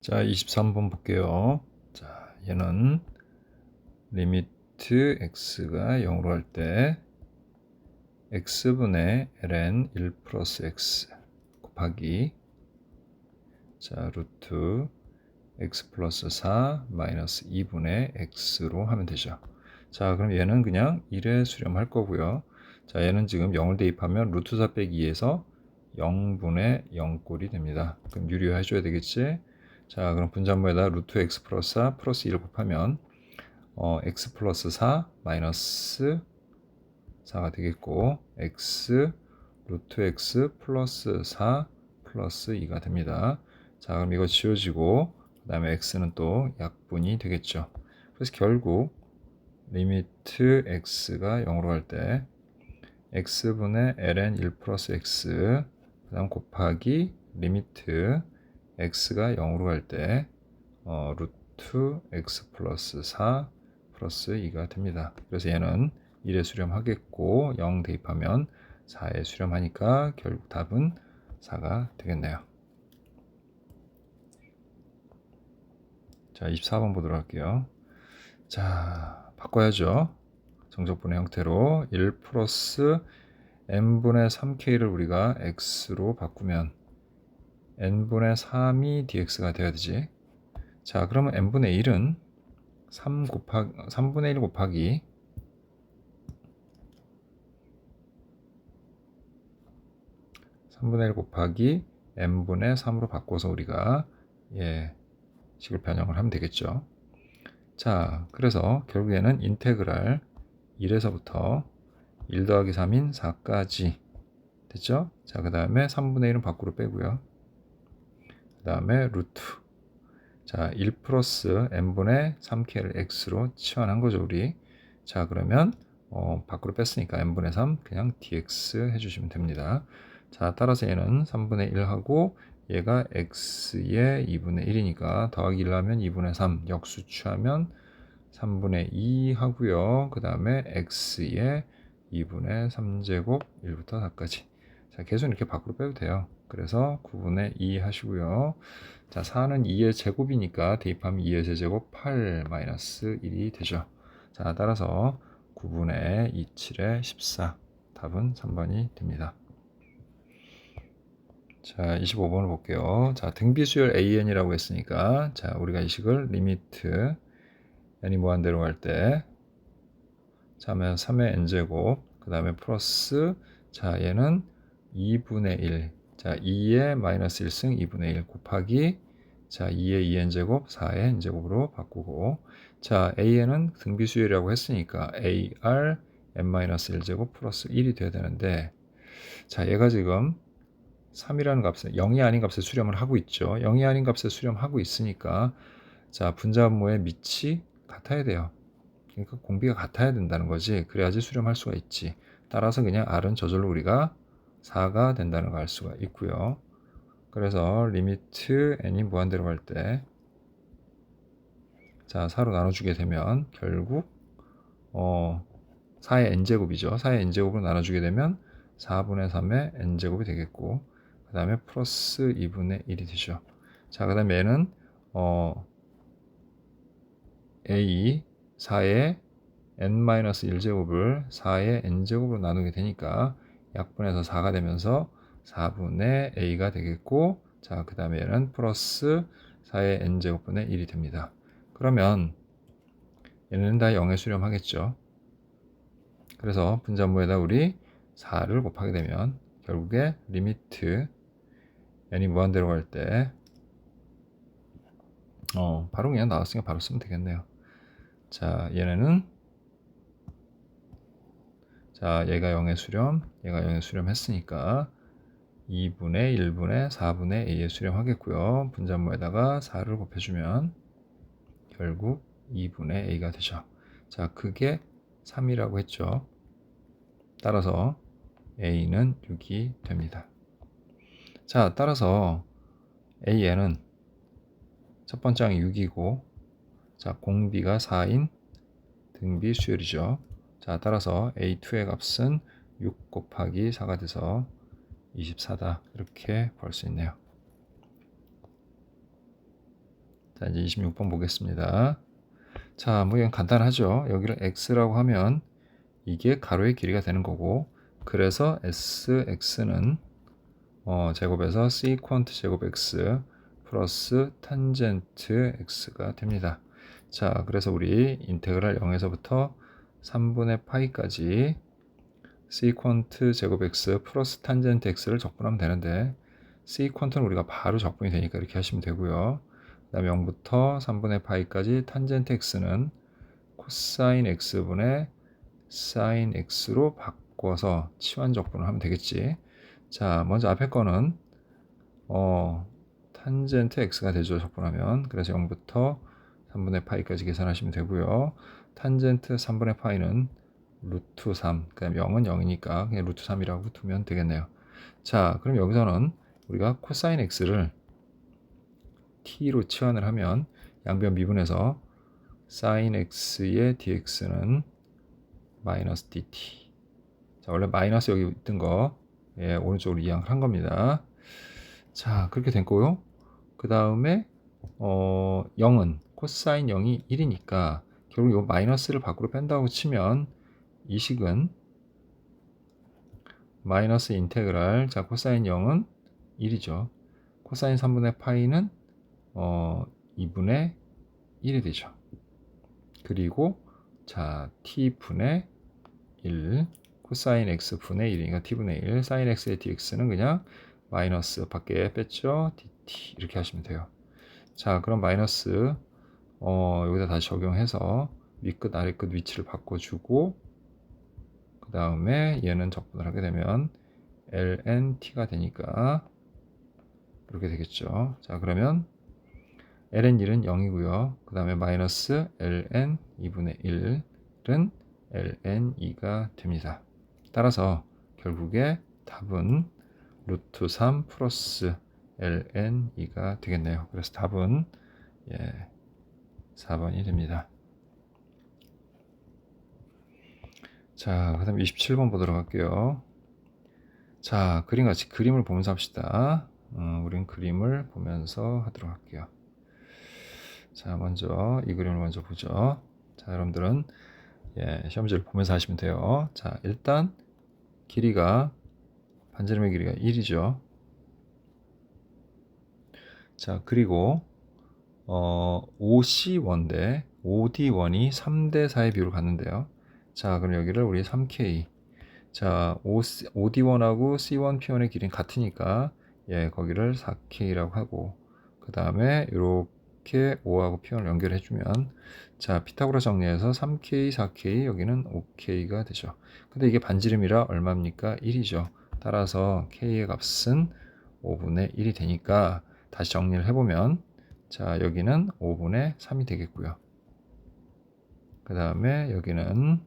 자, 23번 볼게요. 자, 얘는 리미트 x가 0으로 할 때 x분의 ln 1 플러스 x 곱하기 자, 루트 x 플러스 4 마이너스 2분의 x로 하면 되죠. 자, 그럼 얘는 그냥 1에 수렴할 거고요. 자, 얘는 지금 0을 대입하면 루트 4 빼기 2에서 0분의 0꼴이 됩니다. 그럼 유리화 해줘야 되겠지? 자, 그럼 분자모에다 루트 x 플러스 4 플러스 1을 곱하면 x 플러스 4 마이너스 4가 되겠고 x 루트 x 플러스 4 플러스 2가 됩니다. 자, 그럼 이거 지워지고 그 다음에 x는 또 약분이 되겠죠. 그래서 결국 리미트 x가 0으로 갈 때 x분의 ln 1 플러스 x 그 다음 곱하기 리미트 x가 0으로 갈 때 루트 x 플러스 4 플러스 2가 됩니다. 그래서 얘는 1에 수렴하겠고 0 대입하면 4에 수렴하니까 결국 답은 4가 되겠네요. 자, 24번 보도록 할게요. 자, 바꿔야죠. 정적분의 형태로 1 플러스 n분의 3k를 우리가 x로 바꾸면 n분의 3이 dx가 되어야 되지. 자, 그러면 n분의 1은 3분의 1 곱하기 3분의 1 곱하기 n분의 3으로 바꿔서 우리가 식을 변형을 하면 되겠죠. 자, 그래서 결국에는 인테그랄 1에서부터 1 더하기 3인 4까지 됐죠? 자, 그 다음에 3분의 1은 밖으로 빼고요. 그 다음에 루트 자, 1 플러스 n분의 3k를 x로 치환한 거죠, 우리. 자, 그러면 밖으로 뺐으니까 n분의 3 그냥 dx 해주시면 됩니다. 자, 따라서 얘는 3분의 1하고 얘가 x의 2분의 1이니까 더하기 1 하면 2분의 3 역수취하면 3분의 2 하고요. 그 다음에 x의 2분의 3제곱 1부터 4까지. 자, 계속 이렇게 밖으로 빼도 돼요. 그래서 9분의 2 하시고요. 자, 4는 2의 제곱이니까 대입하면 2의 제곱 8 마이너스 1이 되죠. 자, 따라서 9분의 27의 14 답은 3번이 됩니다. 자, 25번을 볼게요. 자, 등비수열 AN이라고 했으니까 자, 우리가 이 식을 리미트 n이 무한대로 갈 때 자, 3의 n제곱 그 다음에 플러스 자, 얘는 2분의 1 자, 2의 마이너스 1승 2분의 1 곱하기 자, 2의 2n제곱 4의 n제곱으로 바꾸고 자, an은 등비수열이라고 했으니까 ar n-1제곱 플러스 1이 돼야 되는데 자, 얘가 지금 3이라는 값에 0이 아닌 값에 수렴을 하고 있죠. 0이 아닌 값에 수렴하고 있으니까 자, 분자분모의 밑이 같아야 돼요. 그러니까 공비가 같아야 된다는 거지. 그래야지 수렴할 수가 있지. 따라서 그냥 R은 저절로 우리가 4가 된다는 걸 알 수가 있고요. 그래서 리미트 n이 무한대로 갈 때 자, 4로 나눠주게 되면 결국 4의 n제곱이죠. 4의 n제곱으로 나눠주게 되면 4분의 3의 n제곱이 되겠고 그 다음에 플러스 2분의 1이 되죠. 자, 그 다음에 얘는 a 4의 n-1제곱을 4의 n제곱으로 나누게 되니까 약분해서 4가 되면서 4분의 a가 되겠고 자, 그 다음에 얘는 플러스 4의 n제곱분의 1이 됩니다. 그러면 얘는 다 0에 수렴하겠죠. 그래서 분자모에다 우리 4를 곱하게 되면 결국에 리미트 n이 무한대로 갈 때 바로 그냥 나왔으니까 바로 쓰면 되겠네요. 자, 얘네는 자, 얘가 0의 수렴, 얘가 0의 수렴 했으니까 2분의 1분의 4분의 a에 수렴하겠고요. 분자모에다가 4를 곱해주면 결국 2분의 a가 되죠. 자, 그게 3이라고 했죠. 따라서 a는 6이 됩니다. 자, 따라서 a는 첫 번째 항이 6이고 자, 공비가 4인 등비 수열이죠. 자, 따라서 A2의 값은 6 곱하기 4가 돼서 24다. 이렇게 볼 수 있네요. 자, 이제 26번 보겠습니다. 자, 뭐 이건 간단하죠. 여기를 x라고 하면 이게 가로의 길이가 되는 거고, 그래서 sx는 제곱에서 세컨트 제곱 x 플러스 탄젠트 x가 됩니다. 자, 그래서 우리 인테그랄 0에서부터 3분의 파이까지 세컨트 제곱 x 플러스 탄젠트 x를 적분하면 되는데, 세컨트는 우리가 바로 적분이 되니까 이렇게 하시면 되고요. 그 다음에 0부터 3분의 파이까지 탄젠트 x는 코사인 x분의 사인 x로 바꿔서 치환 적분을 하면 되겠지. 자, 먼저 앞에 거는 탄젠트 x가 되죠, 적분하면. 그래서 0부터 3분의 파이까지 계산하시면 되고요. 탄젠트 3분의 파이는 루트 3, 그 다음에 0은 0이니까 그냥 루트 3이라고 두면 되겠네요. 자, 그럼 여기서는 우리가 코사인 x를 t로 치환을 하면 양변 미분해서 사인 x의 dx는 마이너스 dt. 자, 원래 마이너스 여기 있던 거 오른쪽으로 이항을 한 겁니다. 자, 그렇게 된 거요. 그 다음에 0은 코사인 0이 1이니까 결국 이 마이너스를 밖으로 뺀다고 치면 이 식은 마이너스 인테그랄, 자, 코사인 0은 1이죠. 코사인 3분의 파이는 2분의 1이 되죠. 그리고 자, t분의 1, 코사인 x분의 1이니까 t분의 1, 사인 x의 dx는 그냥 마이너스 밖에 뺐죠. dt 이렇게 하시면 돼요. 자, 그럼 마이너스 여기다 다시 적용해서 위끝 아래끝 위치를 바꿔주고, 그 다음에 얘는 적분을 하게 되면 lnt가 되니까 이렇게 되겠죠. 자, 그러면 ln1은 0이고요. 그 다음에 마이너스 ln 2분의 1은 ln2가 됩니다. 따라서 결국에 답은 루트 3 플러스 ln2가 되겠네요. 그래서 답은 4번이 됩니다. 자, 그 다음에 27번 보도록 할게요. 자, 그림같이 그림을 보면서 합시다. 우린 그림을 보면서 하도록 할게요. 자, 먼저 이 그림을 먼저 보죠. 자, 여러분들은 시험지를 보면서 하시면 돼요. 자, 일단 길이가 반지름의 길이가 1이죠. 자, 그리고 OC1대 OD1이 3대 4의 비율을 갖는데요. 자, 그럼 여기를 우리 3K. 자, OD1하고 C1, P1의 길이는 같으니까 거기를 4K라고 하고, 그 다음에 이렇게 O하고 P1을 연결해주면, 자, 피타고라스 정리해서 3K, 4K, 여기는 5K가 되죠. 근데 이게 반지름이라 얼마입니까? 1이죠. 따라서 K의 값은 5분의 1이 되니까 다시 정리를 해보면, 자, 여기는 5분의 3이 되겠고요. 그 다음에 여기는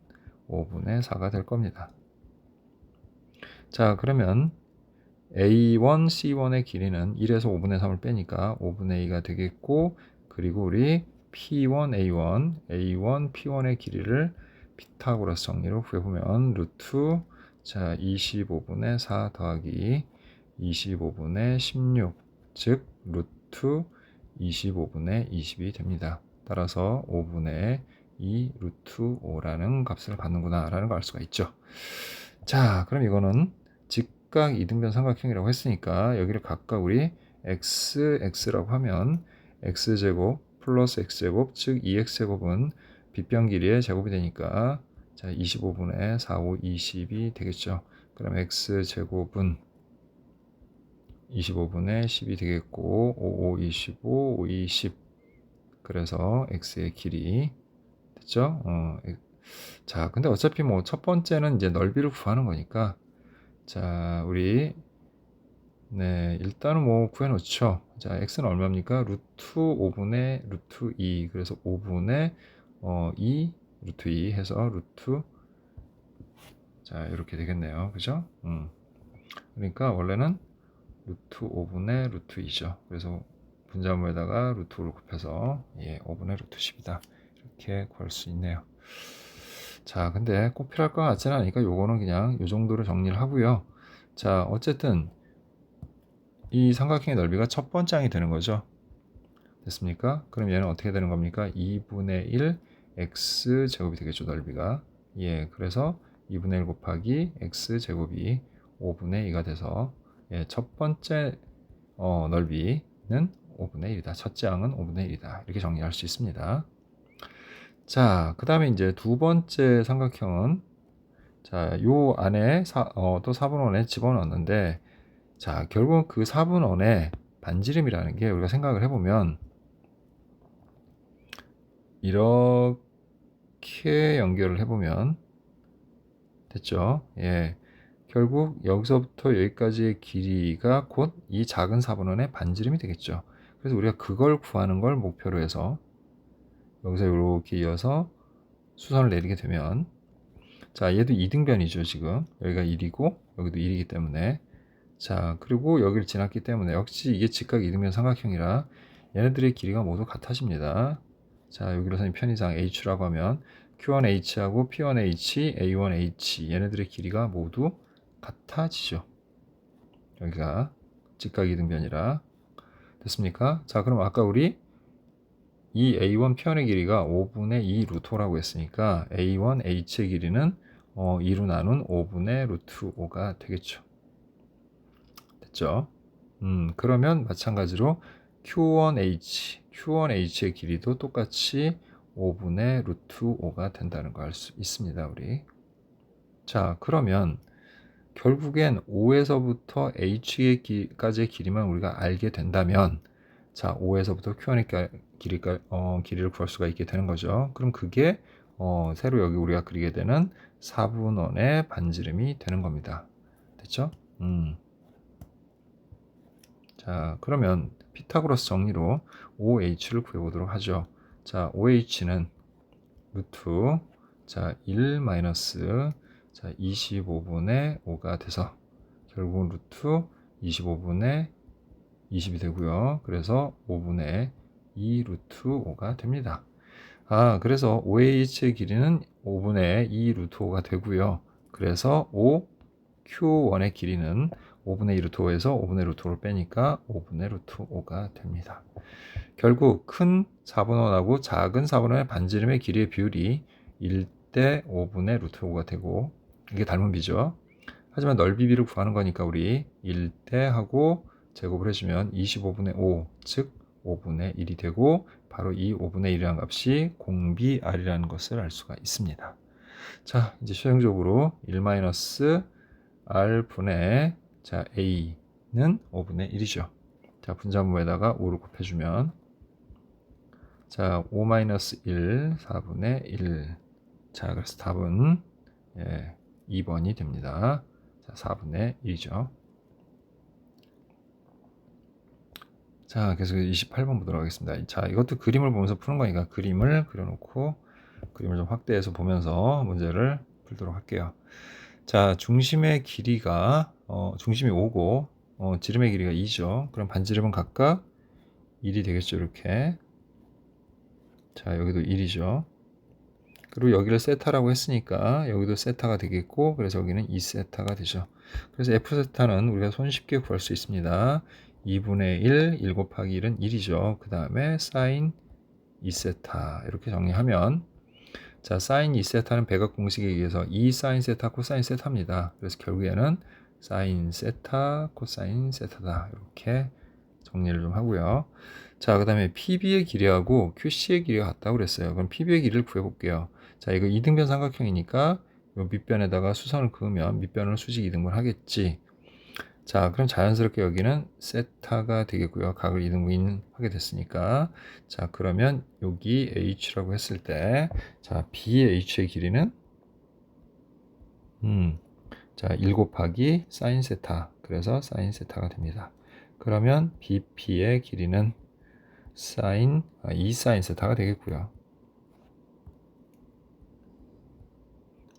5분의 4가 될 겁니다. 자, 그러면 A1, C1의 길이는 1에서 5분의 3을 빼니까 5분의 2가 되겠고, 그리고 우리 P1, A1, A1, P1의 길이를 피타고라스 정리로 구해보면 루트, 자, 25분의 4 더하기 25분의 16, 즉 루트 25분의 20이 됩니다. 따라서 5분의 2 루트 5라는 값을 갖는구나 라는 걸 알 수가 있죠. 자, 그럼 이거는 직각 이등변 삼각형이라고 했으니까 여기를 각각 우리 x라고 하면 x제곱 플러스 x제곱, 즉 2x제곱은 빗변 길이의 제곱이 되니까, 자, 25분의 4, 5, 20이 되겠죠. 그럼 x제곱은 25분의 10이 되겠고, 5, 5, 25, 5, 20. 그래서 x의 길이 됐죠? 자, 근데 어차피 뭐 첫 번째는 이제 넓이를 구하는 거니까, 자, 우리 일단은 뭐 구해놓죠. 자, x는 얼마입니까? 루트 5분의 루트 2. 그래서 5분의 2 루트 2 해서 루트, 자, 이렇게 되겠네요. 그죠? 그러니까 원래는 루트 5분의 루트 2죠. 그래서 분자물에다가 루트 5를 곱해서 5분의 루트 10이다. 이렇게 구할 수 있네요. 자, 근데 꼭 필요할 것 같지는 않으니까 요거는 그냥 요 정도로 정리를 하고요. 자, 어쨌든 이 삼각형의 넓이가 첫 번째 항이 되는 거죠. 됐습니까? 그럼 얘는 어떻게 되는 겁니까? 2분의 1 x 제곱이 되겠죠, 넓이가. 예, 그래서 2분의 1 곱하기 x 제곱이 5분의 2가 돼서 예, 첫 번째 넓이는 5분의 1이다. 첫째 항은 5분의 1이다. 이렇게 정리할 수 있습니다. 자, 그 다음에 이제 두 번째 삼각형은 자, 요 안에 또 4분원에 집어넣었는데 자, 결국 그 4분원의 반지름이라는 게 우리가 생각을 해보면 이렇게 연결을 해보면 됐죠? 예. 결국 여기서부터 여기까지의 길이가 곧 이 작은 4분원의 반지름이 되겠죠. 그래서 우리가 그걸 구하는 걸 목표로 해서 여기서 이렇게 이어서 수선을 내리게 되면 자, 얘도 이등변이죠, 지금. 여기가 1이고 여기도 1이기 때문에 자, 그리고 여기를 지났기 때문에 역시 이게 직각 이등변 삼각형이라 얘네들의 길이가 모두 같아집니다. 자, 여기로서는 편의상 H라고 하면 Q1H하고 P1H, A1H 얘네들의 길이가 모두 같아지죠. 여기가 직각 이등변이라 됐습니까? 자, 그럼 아까 우리 이 A1 P1의 길이가 5분의 2 루트 5라고 했으니까 A1 H의 길이는 2로 나눈 5분의 루트 5가 되겠죠. 됐죠? 그러면 마찬가지로 Q1H의 길이도 똑같이 5분의 루트 5가 된다는 거 알 수 있습니다, 우리. 자, 그러면 결국엔 5에서부터 H까지의 길이만 우리가 알게 된다면 자, 5에서부터 Q1의 길이를 구할 수가 있게 되는 거죠. 그럼 그게 새로 여기 우리가 그리게 되는 4분원의 반지름이 되는 겁니다. 됐죠? 자, 그러면 피타고라스 정리로 OH를 구해보도록 하죠. 자, OH는 루트 자, 1 마이너스 자, 25분의 5가 돼서 결국은 루트 25분의 20이 되고요. 그래서 5분의 2 루트 5가 됩니다. 아, 그래서 OH의 길이는 5분의 2 루트 5가 되고요. 그래서 OQ1의 길이는 5분의 2 루트 5에서 5분의 루트 5를 빼니까 5분의 루트 5가 됩니다. 결국 큰 4분원하고 작은 4분원의 반지름의 길이의 비율이 1대 5분의 루트 5가 되고 이게 닮은 비죠. 하지만 넓이 비를 구하는 거니까 우리 1대 하고 제곱을 해주면 25분의 5, 즉 5분의 1이 되고 바로 이 5분의 1이라는 값이 공비 R이라는 것을 알 수가 있습니다. 자, 이제 최종적으로 1-R분의 자, A는 5분의 1이죠. 자, 분자분모에다가 5를 곱해주면 자, 5-1, 4분의 1. 자, 그래서 답은 2번이 됩니다. 자, 4분의 1이죠. 자, 계속 28번 보도록 하겠습니다. 자, 이것도 그림을 보면서 푸는 거니까 그림을 그려놓고 그림을 좀 확대해서 보면서 문제를 풀도록 할게요. 자, 중심의 길이가 중심이 5고 지름의 길이가 2죠. 그럼 반지름은 각각 1이 되겠죠, 이렇게. 자, 여기도 1이죠. 그리고 여기를 세타라고 했으니까 여기도 세타가 되겠고, 그래서 여기는 2세타가 되죠. 그래서 F세타는 우리가 손쉽게 구할 수 있습니다. 2분의 1, 1 곱하기 1은 1이죠. 그 다음에 사인 2세타 이렇게 정리하면 자, 사인 2세타는 백악 공식에 의해서 2 사인 세타 코사인 세타입니다. 그래서 결국에는 사인 세타 코사인 세타다 이렇게 정리를 좀 하고요. 자, 그 다음에 PB의 길이하고 QC의 길이가 같다고 그랬어요. 그럼 PB의 길이를 구해볼게요. 자, 이거 이등변 삼각형이니까 요 밑변에다가 수선을 그으면 밑변을 수직 이등분 하겠지. 자, 그럼 자연스럽게 여기는 세타가 되겠고요. 각을 이등분하게 됐으니까. 자, 그러면 여기 H라고 했을 때, 자, BH의 길이는, 자, 1 곱하기 사인 세타. 그래서 사인 세타가 됩니다. 그러면 BP의 길이는 2 사인 세타가 되겠고요.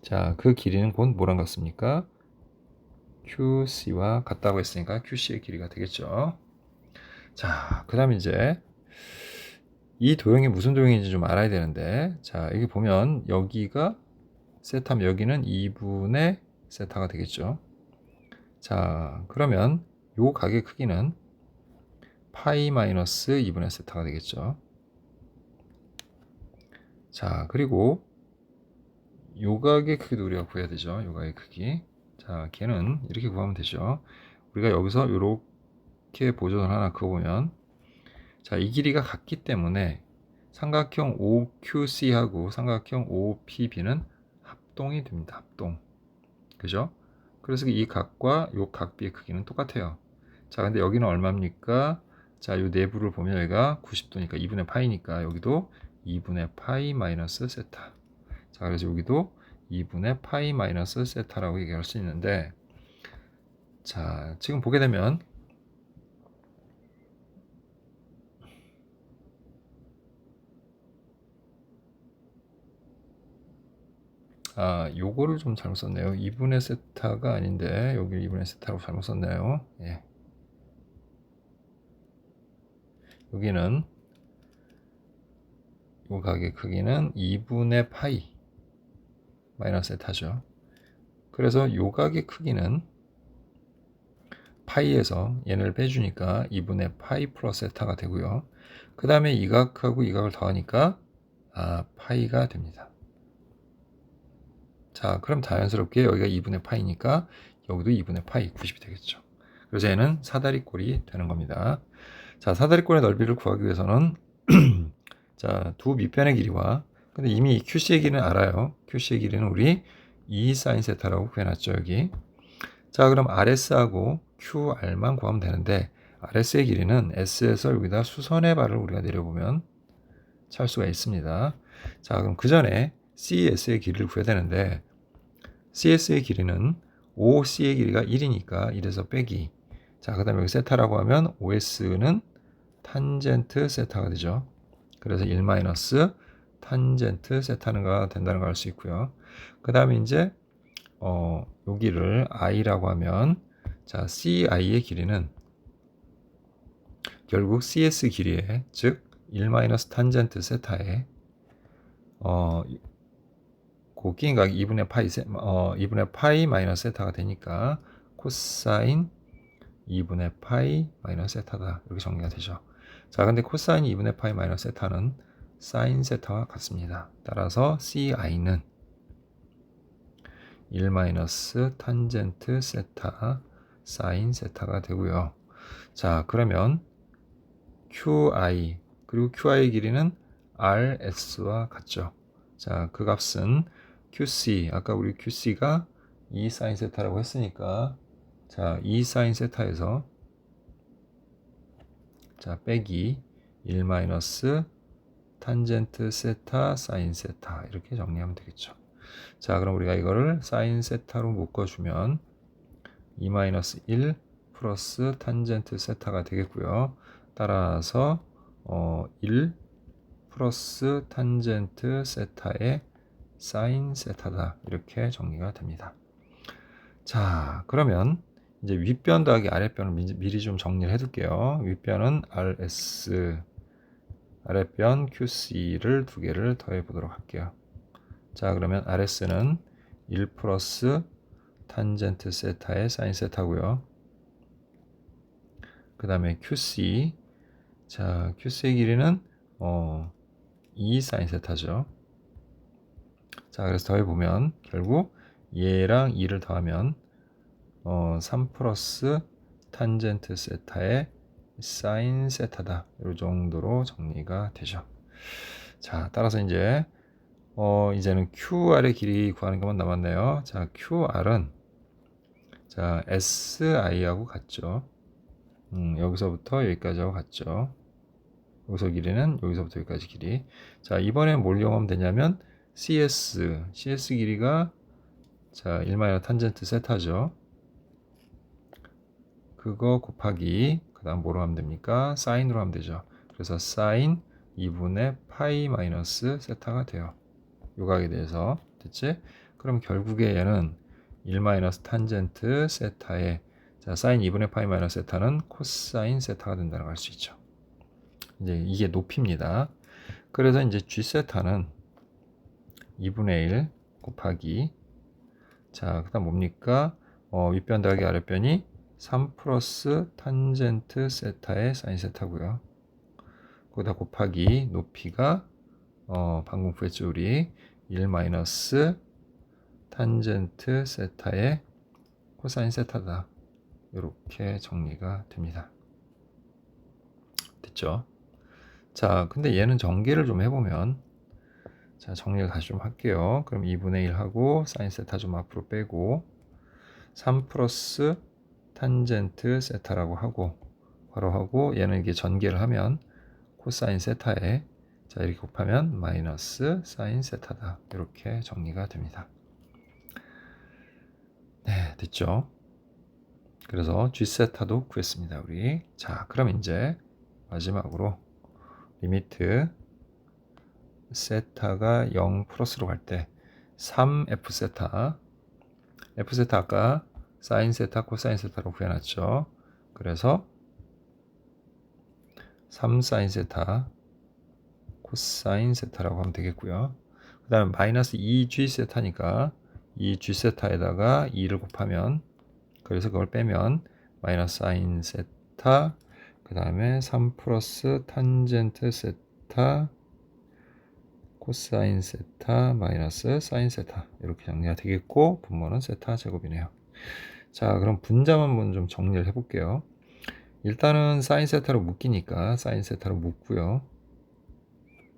자, 그 길이는 곧 뭐랑 같습니까? QC와 같다고 했으니까 QC의 길이가 되겠죠. 자, 그 다음에 이제 이 도형이 무슨 도형인지 좀 알아야 되는데, 자, 여기 보면 여기가 세타면 여기는 2분의 세타가 되겠죠. 자, 그러면 요 각의 크기는 파이 마이너스 2분의 세타가 되겠죠. 자, 그리고 요각의 크기도 우리가 구해야 되죠. 요각의 크기. 자, 걔는 이렇게 구하면 되죠. 우리가 여기서 이렇게 보존을 하나 그어보면, 자, 이 길이가 같기 때문에 삼각형 OQC하고 삼각형 OPB는 합동이 됩니다. 합동. 그죠? 그래서 이 각과 요 각비의 크기는 똑같아요. 자, 근데 여기는 얼마입니까? 자, 요 내부를 보면 여기가 90도니까 2분의 파이니까 여기도 2분의 파이 마이너스 세타. 자, 그래서 여기도 2분의 파이 마이너스 세타라고 얘기할 수 있는데, 자, 지금 보게 되면 요거를 좀 잘못 썼네요. 2분의 세타가 아닌데 여기 2분의 세타라고 잘못 썼네요. 예. 여기는 요 각의 크기는 2분의 파이 마이너스 세타죠. 그래서 요 각의 크기는 파이에서 얘를 빼주니까 2분의 파이 플러스 세타가 되고요. 그 다음에 이 각하고 이 각을 더하니까 파이가 됩니다. 자, 그럼 자연스럽게 여기가 2분의 파이니까 여기도 2분의 파이 90이 되겠죠. 그래서 얘는 사다리꼴이 되는 겁니다. 자, 사다리꼴의 넓이를 구하기 위해서는 자, 두 밑변의 길이와, 근데 이미 QC의 길이는 알아요. QC의 길이는 우리 2 sin 세타라고 구해놨죠, 여기. 자, 그럼 RS하고 QR만 구하면 되는데, RS의 길이는 S에서 여기다 수선의 발을 우리가 내려보면 찾을 수가 있습니다. 자, 그럼 그 전에 CS의 길이를 구해야 되는데, CS의 길이는 OC의 길이가 1이니까 1에서 빼기. 자, 그 다음에 여기 세타라고 하면 OS는 탄젠트 세타가 되죠. 그래서 1 마이너스 탄젠트 세타가 된다는 걸 알 수 있고요. 그 다음에 이제 여기를 i라고 하면, 자, CI의 길이는 결국 CS 길이에, 즉 1 마이너스 탄젠트 세타에 곱긴 각이 2분의 파이 마이너스 세타가 되니까 코사인 2분의 파이 마이너스 세타다, 이렇게 정리가 되죠. 자, 근데 코사인 2분의 파이 마이너스 세타는 사인 세타와 같습니다. 따라서 CI는 1 마이너스 탄젠트 세타 사인 세타가 되고요. 자, 그러면 QI, 그리고 QI의 길이는 RS와 같죠. 자, 그 값은 QC, 아까 우리 QC가 2 sin 세타라고 했으니까, 자, 2 sin 세타에서, 자, 빼기 1 마이너스 탄젠트 세타 sin 세타, 이렇게 정리하면 되겠죠. 자, 그럼 우리가 이거를 sin 세타로 묶어주면 2 마이너스 1 플러스 탄젠트 세타가 되겠고요. 따라서 1 플러스 탄젠트 세타의 사인 세타다, 이렇게 정리가 됩니다. 자, 그러면 이제 윗변 더하기 아랫변을 미리 좀 정리를 해둘게요. 윗변은 RS, 아랫변 QC를 두 개를 더해 보도록 할게요. 자, 그러면 RS는 1 플러스 탄젠트 세타의 사인 세타고요. 그 다음에 QC, 자, QC의 길이는 2 사인 세타죠. 자, 그래서 더해보면 결국 얘랑 2를 더하면 3 플러스 탄젠트 세타의 사인 세타다, 이 정도로 정리가 되죠. 자, 따라서 이제는 QR의 길이 구하는 것만 남았네요. 자, QR은 자, SI하고 같죠. 여기서부터 여기까지하고 같죠. 여기서 길이는 여기서부터 여기까지 길이. 자, 이번엔 뭘 이용하면 되냐면 CS 길이가, 자, 1 마이너스 탄젠트 세타죠. 그거 곱하기, 그 다음 뭐로 하면 됩니까? 사인으로 하면 되죠. 그래서 사인 2분의 파이 마이너스 세타가 돼요. 요각에 대해서. 됐지? 그럼 결국에 얘는 1 마이너스 탄젠트 세타에, 자, 사인 2분의 파이 마이너스 세타는 코사인 세타가 된다는 걸 알 수 있죠. 이제 이게 높이입니다. 그래서 이제 G 세타는 2분의 1 곱하기, 자, 그 다음 뭡니까? 윗변 더하기 아랫변이 3 플러스 탄젠트 세타의 사인 세타고요. 거기다 곱하기 높이가 방금 구했죠 우리 1 마이너스 탄젠트 세타의 코사인 세타다. 이렇게 정리가 됩니다. 됐죠? 자, 근데 얘는 전개를 좀 해보면, 자, 정리를 다시 좀 할게요. 그럼 2분의 1 하고 사인 세타 좀 앞으로 빼고 3 플러스 탄젠트 세타라고 하고 괄호하고 얘는 이게 전개를 하면 코사인 세타에 자 이렇게 곱하면 마이너스 사인 세타다. 이렇게 정리가 됩니다. 네, 됐죠? 그래서 G 세타도 구했습니다, 우리. 자, 그럼 이제 마지막으로 리미트 세타가 0 플러스로 갈 때 3F 세타 F 세타 아까 사인 세타 코사인 세타로 구해놨죠. 그래서 3 사인 세타 코사인 세타라고 하면 되겠고요. 그 다음에 마이너스 2G 세타니까 이 G 세타에다가 2를 곱하면 그래서 그걸 빼면 마이너스 사인 세타 그 다음에 3 플러스 탄젠트 세타 코사인 세타 마이너스 사인 세타 이렇게 정리가 되겠고 분모는 세타 제곱이네요. 자, 그럼 분자만 한번 좀 정리를 해볼게요. 일단은 사인 세타로 묶이니까 사인 세타로 묶고요.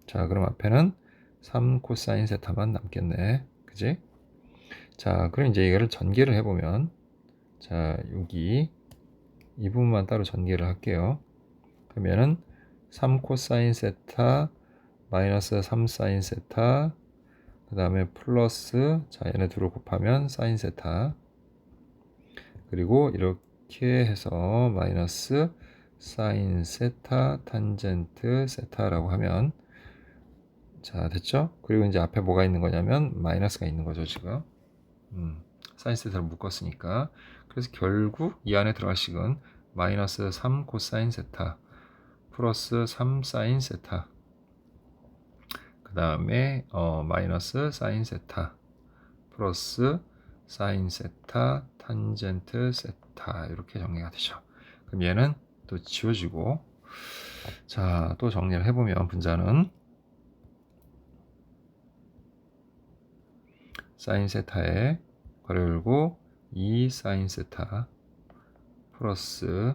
자, 그럼 앞에는 3 코사인 세타만 남겠네. 그지? 자, 그럼 이제 이거를 전개를 해보면 자, 여기 이 부분만 따로 전개를 할게요. 그러면은 3 코사인 세타 마이너스 3 사인 세타 그 다음에 플러스 자 얘네 둘을 곱하면 사인 세타 그리고 이렇게 해서 마이너스 사인 세타 탄젠트 세타라고 하면 자 됐죠? 그리고 이제 앞에 뭐가 있는 거냐면 마이너스가 있는 거죠 지금 사인 세타를 묶었으니까 그래서 결국 이 안에 들어갈 식은 마이너스 3 코사인 세타 플러스 3 사인 세타 그 다음에 마이너스 사인 세타 플러스 사인 세타 탄젠트 세타 이렇게 정리가 되죠. 그럼 얘는 또 지워지고 자, 또 정리를 해보면 분자는 사인 세타에 괄호 열고 2 사인 세타 플러스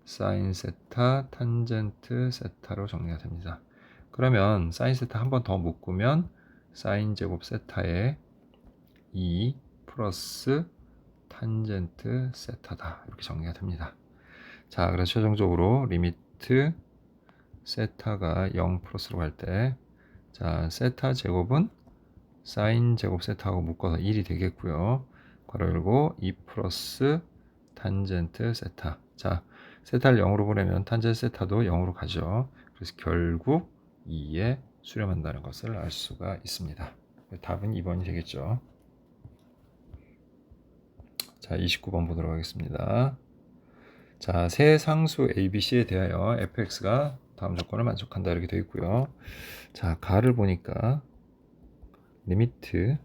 사인 세타 탄젠트 세타로 정리가 됩니다. 그러면 사인 세타 한 번 더 묶으면 사인 제곱 세타에 2 플러스 탄젠트 세타다. 이렇게 정리가 됩니다. 자, 그래서 최종적으로 리미트 세타가 0 플러스로 갈 때 자, 세타 제곱은 사인 제곱 세타하고 묶어서 1이 되겠고요. 괄호 열고 2 플러스 탄젠트 세타. 자, 세타를 0으로 보내면 탄젠트 세타도 0으로 가죠. 그래서 결국 2에 수렴한다는 것을 알 수가 있습니다. 답은 2번이 되겠죠. 자, 29번 보도록 하겠습니다. 자, 세 상수 ABC에 대하여 fx가 다음 조건을 만족한다 이렇게 되어 있고요. 자, 가를 보니까 리미트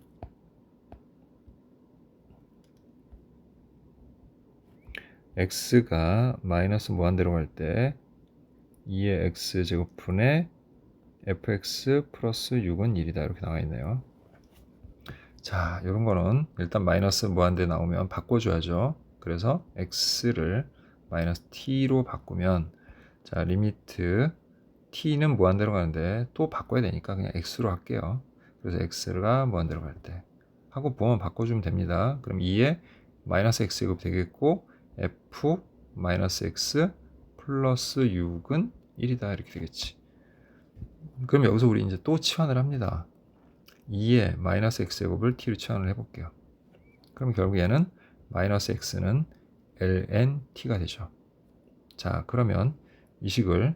x가 마이너스 무한대로 갈 때 2의 x 제곱분의 fx 플러스 6은 1이다 이렇게 나와 있네요. 자, 이런 거는 일단 마이너스 무한대 나오면 바꿔줘야죠. 그래서 x를 마이너스 t로 바꾸면 자, 리미트 t는 무한대로 가는데 또 바꿔야 되니까 그냥 x로 할게요. 그래서 x가 무한대로 갈 때 하고 부호만 바꿔주면 됩니다. 그럼 2에 마이너스 x제곱 되겠고 f 마이너스 x 플러스 6은 1이다 이렇게 되겠지. 그럼 여기서 우리 이제 또 치환을 합니다. 2에 마이너스 x제곱을 t로 치환을 해볼게요. 그럼 결국 얘는 마이너스 x는 ln t가 되죠. 자, 그러면 이 식을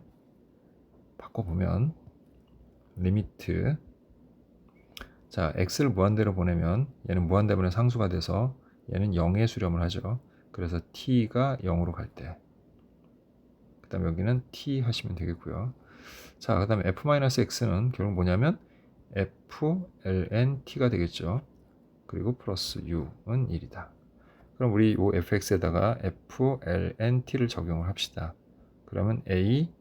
바꿔보면 리미트 자, x를 무한대로 보내면 얘는 무한대분의 상수가 돼서 얘는 0에 수렴을 하죠. 그래서 t가 0으로 갈 때 그 다음에 여기는 t 하시면 되겠고요. 자, 그 다음에 f-x는 결국 뭐냐면 f ln t가 되겠죠. 그리고 플러스 u는 1이다. 그럼 우리 이 fx에다가 flnt를 적용을 합시다. 그러면 a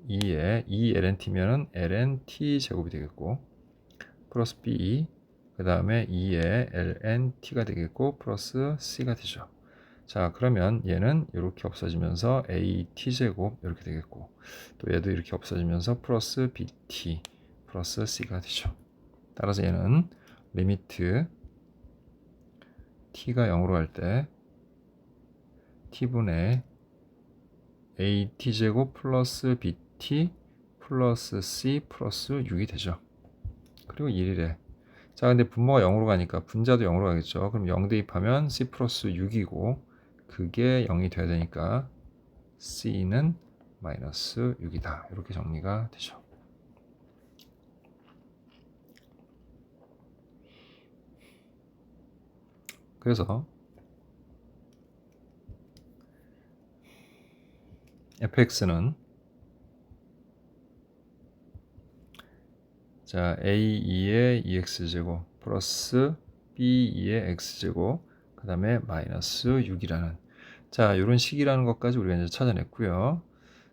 2에 2lnt면은 lnt 제곱이 되겠고 플러스 b 그 다음에 2에 lnt가 되겠고 플러스 c가 되죠. 자, 그러면 얘는 이렇게 없어지면서 at 제곱 이렇게 되겠고 또 얘도 이렇게 없어지면서 플러스 bt 플러스 c가 되죠. 따라서 얘는 리미트 t가 0으로 갈 때 t분의 at 제곱 플러스 bt 플러스 c 플러스 6이 되죠. 그리고 1이래. 자, 근데 분모가 0으로 가니까 분자도 0으로 가겠죠. 그럼 0 대입하면 c 플러스 6이고 그게 0이 돼야 되니까 c는 마이너스 6이다. 이렇게 정리가 되죠. 그래서 fx는 자 a2의 2x제곱 플러스 b2의 x제곱 그 다음에 마이너스 6이라는 자 이런 식이라는 것까지 우리가 이제 찾아냈고요.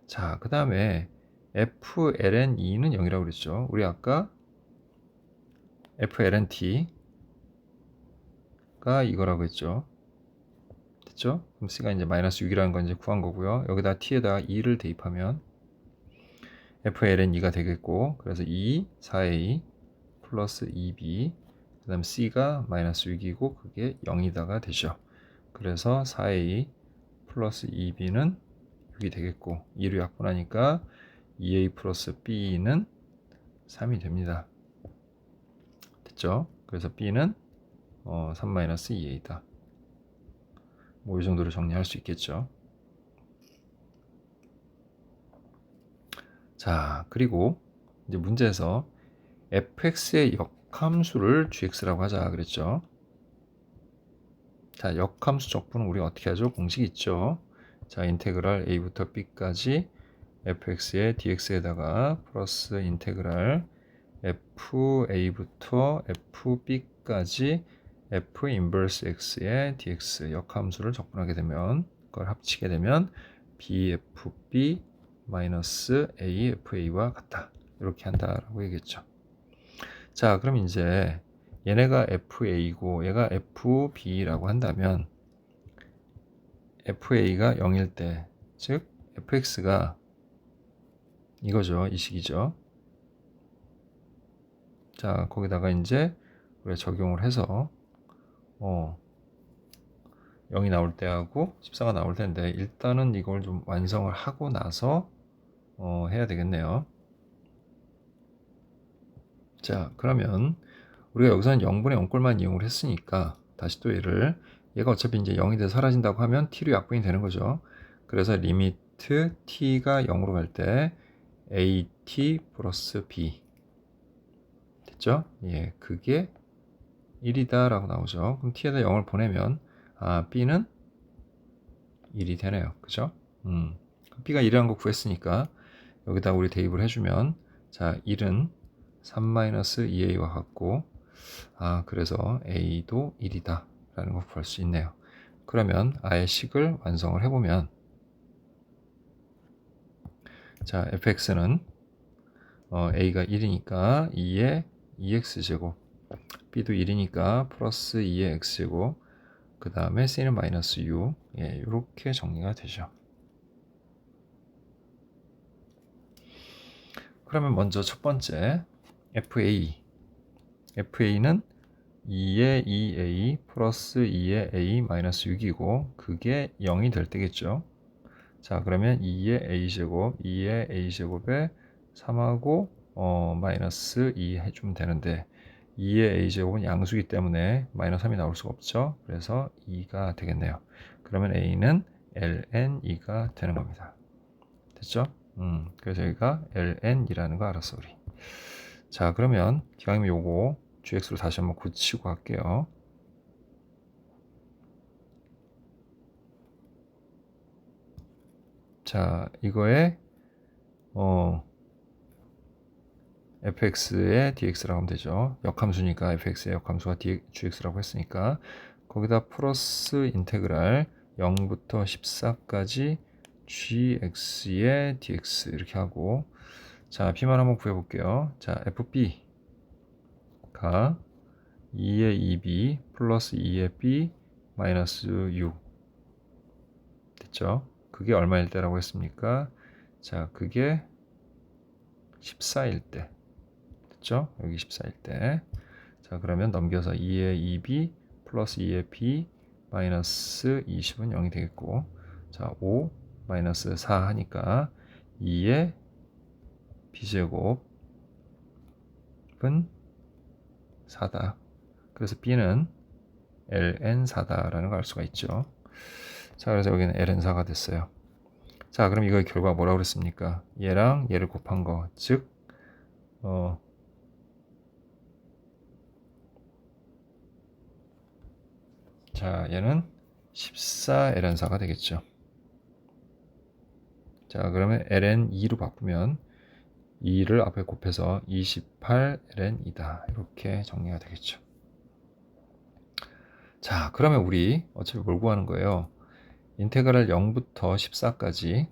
자 그 다음에 fln는 0이라고 그랬죠. 우리 아까 flnt가 이거라고 했죠. 됐죠? 그럼 c가 이제 마이너스 6이라는 건 이제 구한 거고요. 여기다 t에다가 2를 대입하면 fln2가 되겠고 그래서 2, 4a 플러스 2b 그 다음 c가 마이너스 6이고 그게 0이다가 되죠. 그래서 4a 플러스 2b는 6이 되겠고 2로 약분하니까 2a 플러스 b는 3이 됩니다. 됐죠? 그래서 b는 3-2a다. 뭐 이 정도로 정리할 수 있겠죠. 자, 그리고 이제 문제에서 fx의 역함수를 gx라고 하자 그랬죠. 자, 역함수 적분은 우리 어떻게 하죠? 공식 있죠. 자, 인테그랄 a부터 b까지 fx의 dx에다가 플러스 인테그랄 fa부터 fb까지 f 인버스 x의 dx 역함수를 적분하게 되면 그걸 합치게 되면 bfb 마이너스 afa와 같다. 이렇게 한다라고 얘기했죠. 자, 그럼 이제 얘네가 fa고 얘가 fb라고 한다면 fa가 0일 때, 즉 fx가 이거죠. 이 식이죠. 자, 거기다가 이제 우리가 적용을 해서 0이 나올 때하고 14가 나올 텐데 일단은 이걸 좀 완성을 하고 나서 해야 되겠네요. 자, 그러면 우리가 여기서는 0분의 0꼴만 이용을 했으니까 다시 또 얘가 어차피 이제 0이 돼서 사라진다고 하면 t로 약분이 되는 거죠. 그래서 리미트 t가 0으로 갈 때 at 플러스 b 됐죠? 예, 그게 1이다 라고 나오죠. 그럼 t에다 0을 보내면 b는 1이 되네요. 그죠? b가 1이라는 거 구했으니까 여기다 우리 대입을 해주면 자 1은 3-2a와 같고 그래서 a도 1이다 라는 걸 구할 수 있네요. 그러면 아예 식을 완성을 해보면 자 fx는 a가 1이니까 2의 2x제곱 b도 1이니까 플러스 2의 x제곱 그 다음에 c는 마이너스 6 이렇게 정리가 되죠. 그러면 먼저 첫 번째 FA는 2의 2A 플러스 2의 A 마이너스 6이고 그게 0이 될 때겠죠. 자 그러면 2의 A제곱 2의 A제곱에 3하고 마이너스 2 해주면 되는데 2의 A제곱은 양수이기 때문에 마이너스 3이 나올 수가 없죠. 그래서 2가 되겠네요. 그러면 A는 ln2가 되는 겁니다. 됐죠? 그래서 여기가 ln이라는 거 알았어 우리. 자 그러면 기왕이면 요거 gx로 다시 한번 고치고 할게요. 자 이거에 fx의 dx라고 하면 되죠. 역함수니까 fx의 역함수가 gx라고 했으니까 거기다 플러스 인테그랄 0부터 14까지 gx의 dx 이렇게 하고, 자 b만 한번 구해볼게요. 자 fb가 2의 2b 플러스 2의 b 마이너스 6 됐죠? 그게 얼마일 때라고 했습니까? 자 그게 14일 때 됐죠? 여기 14일 때. 자 그러면 넘겨서 2의 2b 플러스 2의 b 마이너스 20은 0이 되겠고, 자 5 마이너스 4 하니까 2의 b제곱은 4다. 그래서 b는 ln4다라는 걸 알 수가 있죠. 자 그래서 여기는 ln4가 됐어요. 자 그럼 이거 결과 뭐라고 그랬습니까? 얘랑 얘를 곱한 거, 즉 자 얘는 14ln4가 되겠죠. 자 그러면 ln2로 바꾸면 2를 앞에 곱해서 28ln이다. 이렇게 정리가 되겠죠. 자 그러면 우리 어차피 뭘 구하는 거예요? 인테그랄 0부터 14까지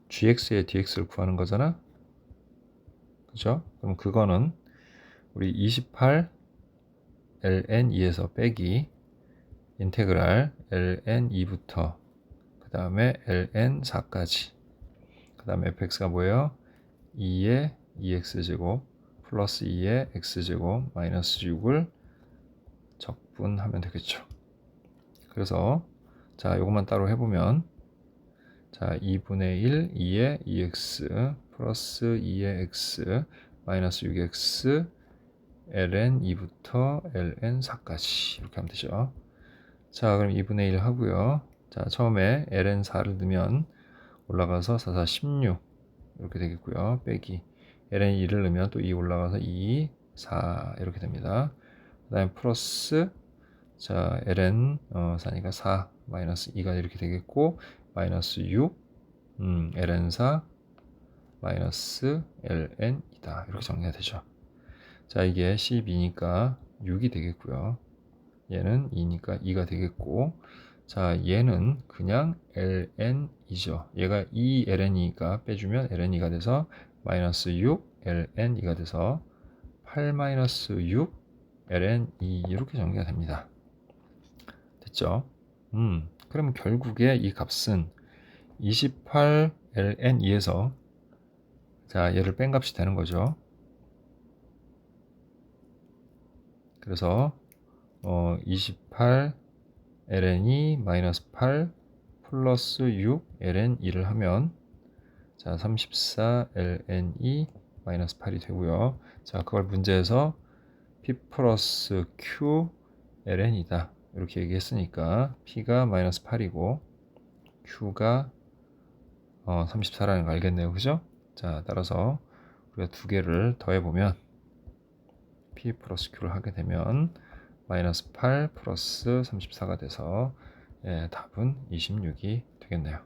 gx의 dx를 구하는 거잖아. 그죠? 그럼 그거는 우리 28 ln2에서 빼기 인테그랄 ln2부터 그 다음에 ln4까지, 그 다음에 fx가 뭐예요? 2의 2x제곱 플러스 2의 x제곱 마이너스 6을 적분하면 되겠죠. 그래서 자 요것만 따로 해보면, 자 2분의 1 2의 2x 플러스 2의 x 마이너스 6x ln 2부터 ln 4까지 이렇게 하면 되죠. 자 그럼 2분의 1 하고요. 자 처음에 ln 4를 넣으면 올라가서 4, 4, 16 이렇게 되겠고요. 빼기 ln 2를 넣으면 또 2 올라가서 2, 4 이렇게 됩니다. 그 다음에 플러스 자 ln 4니까 4 마이너스 2가 이렇게 되겠고, 마이너스 6 ln 4 마이너스 ln이다. 이렇게 정리가 되죠. 자 이게 12니까 6이 되겠고요. 얘는 2니까 2가 되겠고, 자 얘는 그냥 ln이죠. 얘가 2ln이니까 빼주면 ln이가 돼서 마이너스 6 ln이가 돼서 8 마이너스 6 ln2 이렇게 정리가 됩니다. 됐죠? 그럼 결국에 이 값은 28 ln2에서 자 얘를 뺀 값이 되는 거죠. 그래서 28 ln2 마이너스 8 플러스 6 ln2를 하면 자 34 ln2 마이너스 8이 되고요. 자 그걸 문제에서 p 플러스 q ln이다 이렇게 얘기했으니까 p가 마이너스 8이고 q가 34라는 거 알겠네요. 그죠? 자 따라서 우리가 두 개를 더해보면 p 플러스 q를 하게 되면 마이너스 8 플러스 34가 돼서 답은 26이 되겠네요.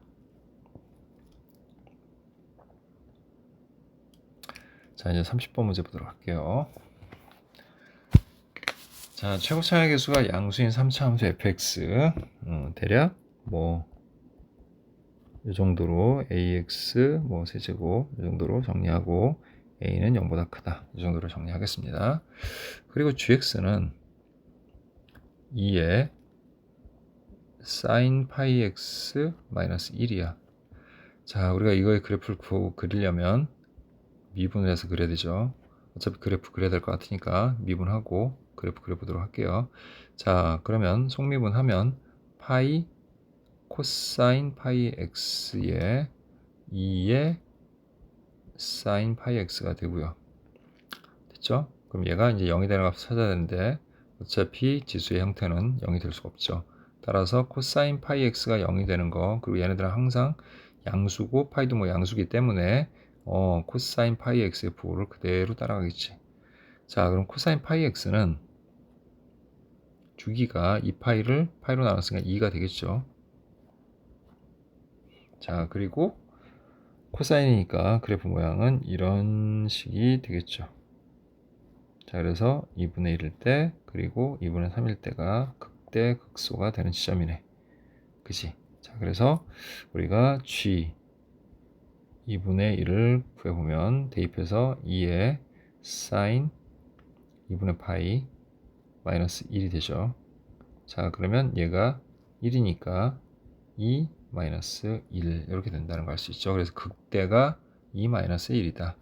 자 이제 30번 문제 보도록 할게요. 자 최고 차이 계수가 양수인 3차 함수 fx 대략 뭐 이 정도로 ax 뭐 세제곱 이 정도로 정리하고 a는 0보다 크다 이 정도로 정리하겠습니다. 그리고 gx는 2의 sin 파이 x 마이너스 1이야. 자 우리가 이거의 그래프를 그리려면 미분을 해서 그려야 되죠. 어차피 그래프 그려야 될 것 같으니까 미분하고 그래프 그려보도록 할게요. 자 그러면 속미분하면 파이 코사인 파이 x의 2의 사인 파이 x가 되고요. 됐죠? 그럼 얘가 이제 0이 되는 값을 찾아야 되는데 어차피 지수의 형태는 0이 될 수가 없죠. 따라서 코사인 파이 x가 0이 되는 거, 그리고 얘네들은 항상 양수고 파이도 뭐 양수기 때문에 코사인 파이 x의 부호를 그대로 따라가겠지. 자 그럼 코사인 파이 x는 주기가 2파이를 파이로 나눴으니까 2가 되겠죠. 자 그리고 코사인이니까 그래프 모양은 이런 식이 되겠죠. 자, 그래서 2분의 1일 때 그리고 2분의 3일 때가 극대 극소가 되는 지점이네. 그지? 자, 그래서 우리가 g 2분의 1을 구해보면 대입해서 2의 sin 2분의 파이 마이너스 1이 되죠. 자, 그러면 얘가 1이니까 2 마이너스 1 이렇게 된다는 걸 알 수 있죠. 그래서 극대가 2 마이너스 1이다.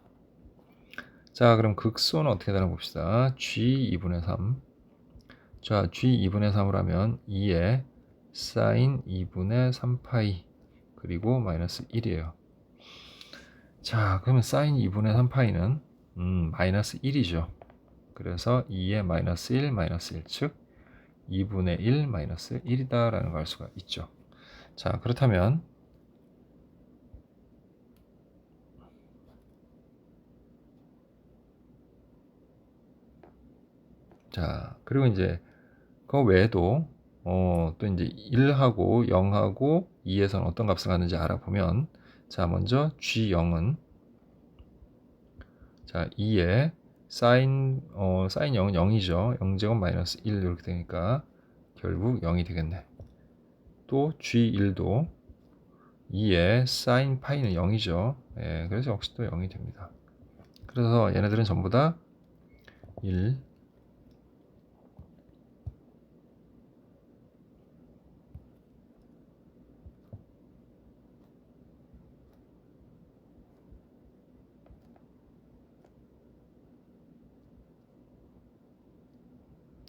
자, 그럼 극소는 어떻게 되나 봅시다. g 2분의 3. 자, g 2분의 3을 하면 2의 sin 2분의 3파이 그리고 마이너스 1이에요. 자, 그러면 sin 2분의 3파이는 마이너스 1이죠. 그래서 2의 마이너스 1 마이너스 1 즉 2분의 1 마이너스 1이다 라는 걸 알 수가 있죠. 자, 그렇다면 자, 그리고 이제 그 외에도 또 이제 1하고 0하고 2에서는 어떤 값을 갖는지 알아보면 자, 먼저 G0은 자, 2에 사인 0은 0이죠. 0제곱 마이너스 1 이렇게 되니까 결국 0이 되겠네. 또 G1도 2에 사인 파이는 0이죠. 예, 그래서 역시 또 0이 됩니다. 그래서 얘네들은 전부 다 1,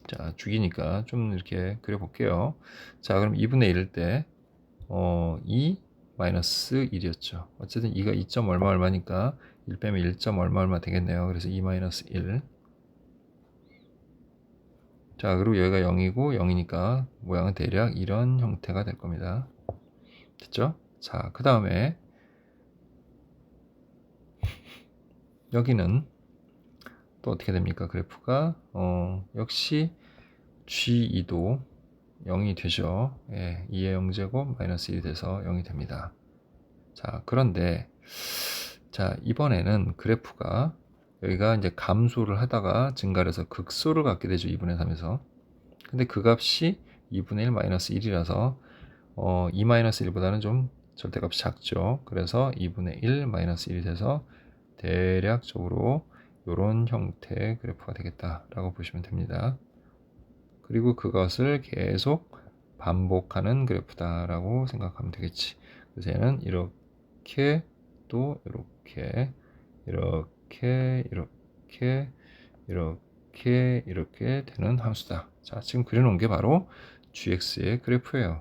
자, 주기니까 좀 이렇게 그려볼게요. 자, 그럼 2분의 1일 때 2 마이너스 1이었죠. 어쨌든 2가 2. 얼마 얼마니까 1 빼면 1. 얼마 얼마 되겠네요. 그래서 2 마이너스 1. 자, 그리고 여기가 0이고 0이니까 모양은 대략 이런 형태가 될 겁니다. 됐죠? 자, 그 다음에 여기는 또 어떻게 됩니까? 그래프가 역시 G2도 0이 되죠. 예, 2의 0제곱 마이너스 1이 돼서 0이 됩니다. 자, 그런데 자, 이번에는 그래프가 여기가 이제 감소를 하다가 증가를 해서 극소를 갖게 되죠. 2분의 3에서. 근데 그 값이 2분의 1 마이너스 1이라서 2 마이너스 1보다는 좀 절대값이 작죠. 그래서 2분의 1 마이너스 1이 돼서 대략적으로 이런 형태의 그래프가 되겠다라고 보시면 됩니다. 그리고 그것을 계속 반복하는 그래프다라고 생각하면 되겠지. 그래서 얘는 이렇게 또 이렇게 이렇게 되는 함수다. 자, 지금 그려놓은 게 바로 gx의 그래프예요.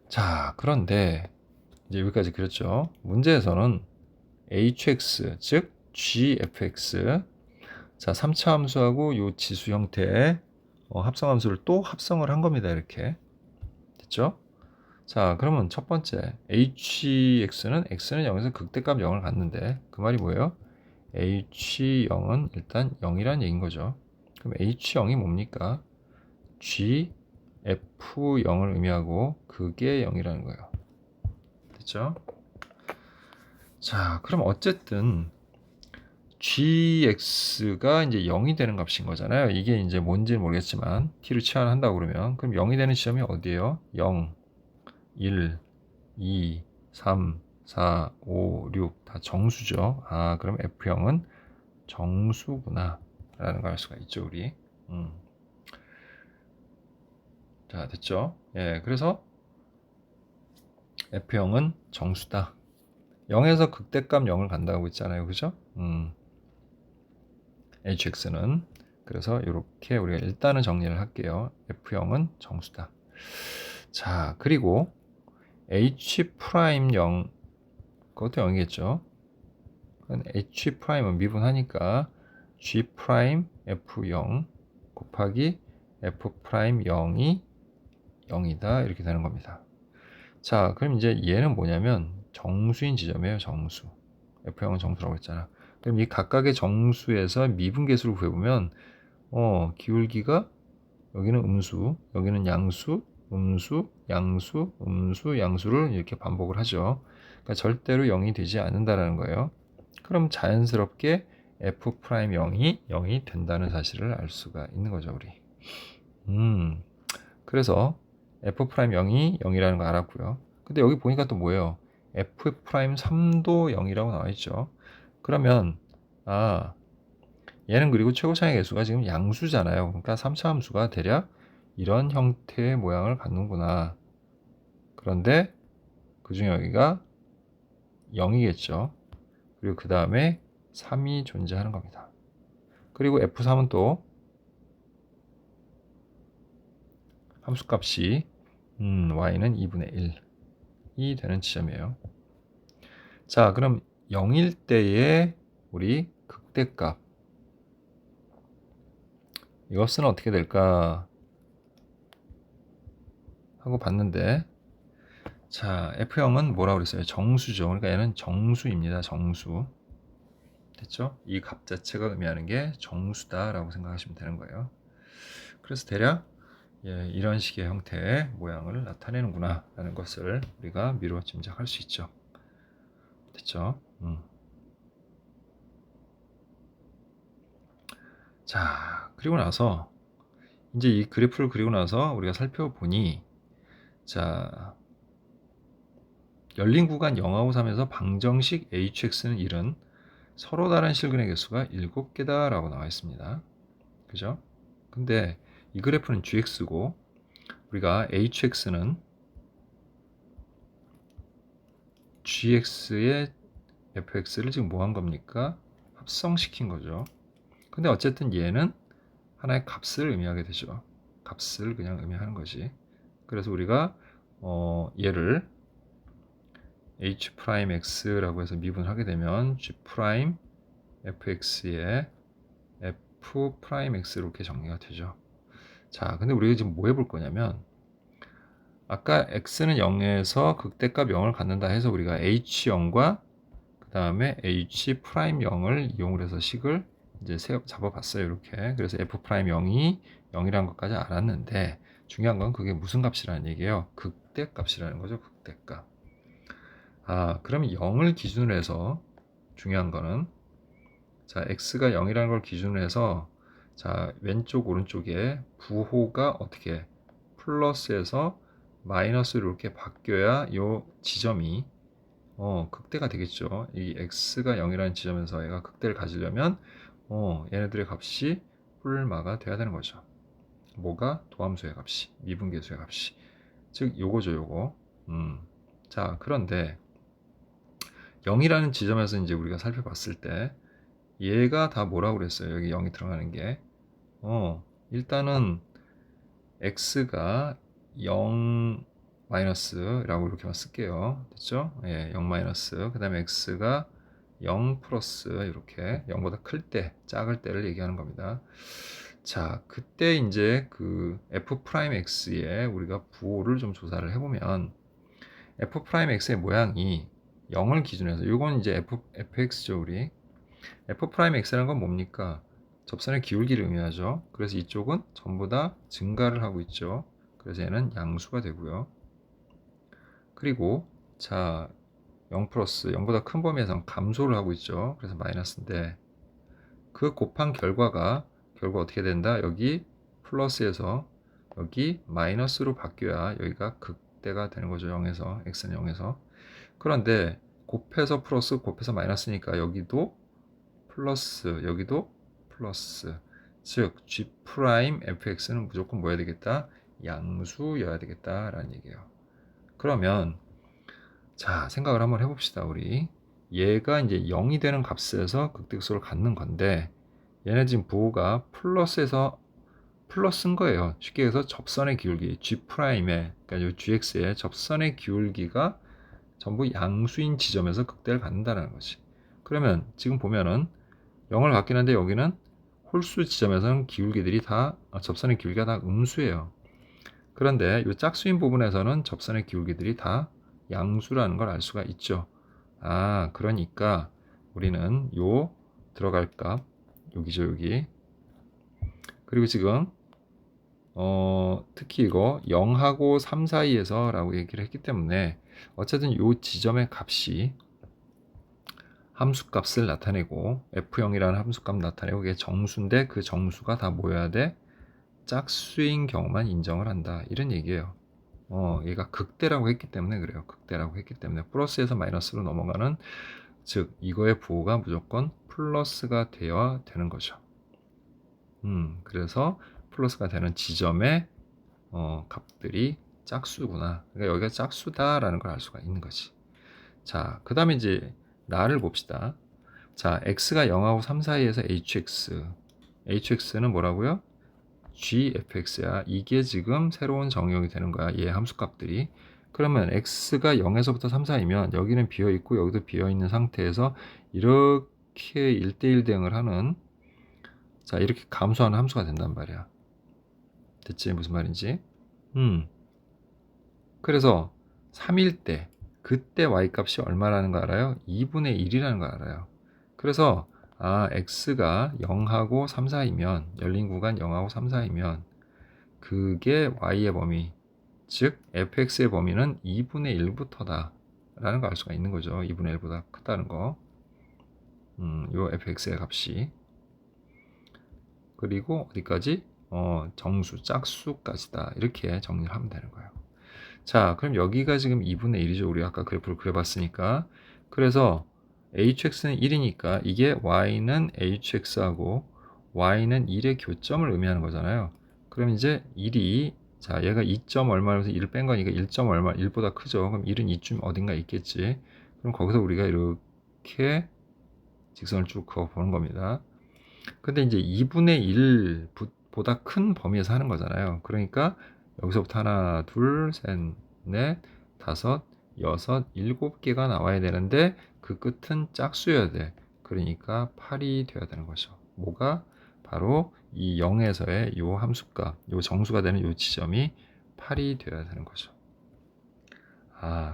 자, 그런데 이제 여기까지 그렸죠. 문제에서는 hx 즉 gfx 자, 3차 함수하고 요 지수 형태의 합성 함수를 또 합성을 한 겁니다. 이렇게 됐죠? 자, 그러면 첫 번째 hx는 x는 0에서 극대값 0을 갖는데 그 말이 뭐예요? h0은 일단 0이란 얘기인 거죠. 그럼 h0이 뭡니까? gf0을 의미하고 그게 0이라는 거예요. 됐죠? 자, 그럼 어쨌든 gx가 이제 0이 되는 값인 거잖아요. 이게 이제 뭔지는 모르겠지만 t를 치환한다고 그러면 그럼 0이 되는 지점이 어디예요? 0, 1, 2, 3, 4, 5, 6 다 정수죠. 아, 그럼 F0은 정수구나 라는 걸 알 수가 있죠, 우리. 자, 됐죠? 예, 그래서 F0은 정수다. 0에서 극대값 0을 간다고 했잖아요. 그죠? hx는 그래서 이렇게 우리가 일단은 정리를 할게요. F0은 정수다. 자, 그리고 H'0 그것도 0이겠죠. H'은 미분하니까 G'F0 곱하기 F'0이 0이다 이렇게 되는 겁니다. 자, 그럼 이제 얘는 뭐냐면 정수인 지점이에요. 정수. F0은 정수라고 했잖아. 그럼 이 각각의 정수에서 미분계수를 구해보면 기울기가 여기는 음수, 여기는 양수, 음수, 양수, 음수, 양수를 이렇게 반복을 하죠. 그러니까 절대로 0이 되지 않는다라는 거예요. 그럼 자연스럽게 f'0이 0이 된다는 사실을 알 수가 있는 거죠, 우리. 그래서 f'0이 0이라는 거 알았고요. 근데 여기 보니까 또 뭐예요? f'3도 0이라고 나와 있죠. 그러면 얘는 그리고 최고차의 개수가 지금 양수잖아요. 그러니까 3차 함수가 대략 이런 형태의 모양을 갖는구나. 그런데 그중에 여기가 0이겠죠. 그리고 그 다음에 3이 존재하는 겁니다. 그리고 f3은 또 함수값이 y는 2분의 1이 되는 지점이에요. 자, 그럼 0일 때의 우리 극대값 이것은 어떻게 될까 하고 봤는데, 자, f0은 뭐라고 그랬어요? 정수죠. 그러니까 얘는 정수입니다. 정수. 됐죠? 이 값 자체가 의미하는 게 정수다라고 생각하시면 되는 거예요. 그래서 대략 이런 식의 형태의 모양을 나타내는구나 라는 것을 우리가 미루어 짐작할 수 있죠. 됐죠? 자, 그리고 나서 이제 이 그래프를 그리고 나서 우리가 살펴보니, 자, 열린 구간 0하고 3에서 방정식 hx는 1은 서로 다른 실근의 개수가 7개다 라고 나와 있습니다. 그죠? 근데 이 그래프는 gx고 우리가 hx는 gx의 fx를 지금 뭐 한 겁니까? 합성시킨 거죠. 근데 어쨌든 얘는 하나의 값을 의미하게 되죠. 값을 그냥 의미하는 거지. 그래서 우리가 얘를 h'x라고 해서 미분하게 되면 g'fx의 f'x로 이렇게 정리가 되죠. 자, 근데 우리가 지금 뭐 해볼 거냐면, 아까 x는 0에서 극대값 0을 갖는다 해서 우리가 h0과 그 다음에 h'0을 이용을 해서 식을 이제 잡아봤어요. 이렇게. 그래서 f'0이 0이라는 것까지 알았는데, 중요한 건 그게 무슨 값이라는 얘기예요. 극대값이라는 거죠. 극대값. 그럼 0을 기준으로 해서 중요한 거는, 자, x가 0이라는 걸 기준으로 해서, 자, 왼쪽 오른쪽에 부호가 어떻게 플러스에서 마이너스로 이렇게 바뀌어야 이 지점이 극대가 되겠죠. 이 x가 0이라는 지점에서 얘가 극대를 가지려면 얘네들의 값이 뿔마가 돼야 되는 거죠. 뭐가? 도함수의 값이, 미분계수의 값이. 즉 요거죠, 요거. 자, 그런데 0이라는 지점에서 이제 우리가 살펴봤을 때 얘가 다 뭐라고 그랬어요? 여기 0이 들어가는 게. 일단은 x가 0 마이너스라고 이렇게만 쓸게요. 됐죠? 예, 0 마이너스. 그 다음에 x가 0 플러스 이렇게 0보다 클 때, 작을 때를 얘기하는 겁니다. 자, 그때 이제 그 f'x에 우리가 부호를 좀 조사를 해보면 f'x의 모양이 0을 기준으로 해서 이건 이제 fx죠, 우리. f'x라는 건 뭡니까? 접선의 기울기를 의미하죠. 그래서 이쪽은 전부 다 증가를 하고 있죠. 그래서 얘는 양수가 되고요. 그리고 자, 0 플러스 0보다 큰 범위에서 감소를 하고 있죠. 그래서 마이너스인데 그 곱한 결과 어떻게 된다? 여기 플러스에서 여기 마이너스로 바뀌어야 여기가 극대가 되는 거죠. 0에서 x는 0에서. 그런데 곱해서 플러스 곱해서 마이너스니까 여기도 플러스 여기도 플러스, 즉 g'fx는 무조건 뭐여야 되겠다? 양수여야 되겠다라는 얘기예요. 그러면 자, 생각을 한번 해봅시다. 우리 얘가 이제 0이 되는 값에서 극대극소를 갖는 건데 얘네 지금 부호가 플러스에서 플러스인 거예요. 쉽게 해서 접선의 기울기 g'의 그러니까 이 gx의 접선의 기울기가 전부 양수인 지점에서 극대를 갖는다는 거지. 그러면 지금 보면은 0을 갖긴 한데 여기는 홀수 지점에서는 기울기들이 다 접선의 기울기가 다 음수예요. 그런데 이 짝수인 부분에서는 접선의 기울기들이 다 양수라는 걸 알 수가 있죠. 그러니까 우리는 요 들어갈 값 여기죠, 여기. 그리고 지금 특히 이거 0하고 3 사이에서 라고 얘기를 했기 때문에 어쨌든 요 지점의 값이 함수값을 나타내고 f0이라는 함수값 나타내고 이게 정수인데 그 정수가 다 뭐여야 돼? 짝수인 경우만 인정을 한다. 이런 얘기예요. 얘가 극대라고 했기 때문에 그래요. 극대라고 했기 때문에 플러스에서 마이너스로 넘어가는 즉 이거의 부호가 무조건 플러스가 되어야 되는 거죠. 그래서 플러스가 되는 지점의 값들이 짝수구나. 그러니까 여기가 짝수다라는 걸 알 수가 있는 거지. 자, 그 다음에 이제 나를 봅시다. 자, x가 0하고 3 사이에서 hx는 뭐라고요? gfx야. 이게 지금 새로운 정의역이 되는 거야. 얘 함수값들이. 그러면 x가 0에서부터 3 사이면 여기는 비어있고 여기도 비어있는 상태에서 이렇게 1대1 대응을 하는 자 이렇게 감소하는 함수가 된단 말이야. 됐지? 무슨 말인지? 그래서 3일 때 그때 y값이 얼마라는 거 알아요? 2분의 1이라는 거 알아요. 그래서 x가 0하고 3 사이면 열린 구간 0하고 3 사이면 그게 y의 범위 즉 fx의 범위는 2분의 1부터다 라는 걸 알 수가 있는 거죠. 2분의 1보다 크다는 거. 요 fx의 값이 그리고 어디까지? 정수, 짝수까지다. 이렇게 정리를 하면 되는 거예요. 자, 그럼 여기가 지금 2분의 1이죠. 우리 아까 그래프를 그려봤으니까. 그래서 hx는 1이니까 이게 y는 hx하고 y는 1의 교점을 의미하는 거잖아요. 그럼 이제 1이 자, 얘가 2점 얼마에서 1을 뺀 거니까 1점 얼마, 1보다 크죠. 그럼 1은 이쯤 어딘가 있겠지. 그럼 거기서 우리가 이렇게 직선을 쭉 그어 보는 겁니다. 근데 이제 2분의 1보다 큰 범위에서 하는 거잖아요. 그러니까 여기서부터 하나, 둘, 셋, 넷, 다섯, 여섯, 7개가 나와야 되는데 그 끝은 짝수여야 돼. 그러니까 8이 되어야 되는 거죠. 뭐가? 바로 이 0에서의 요 함수값, 요 정수가 되는 요 지점이 8이 되어야 되는 거죠.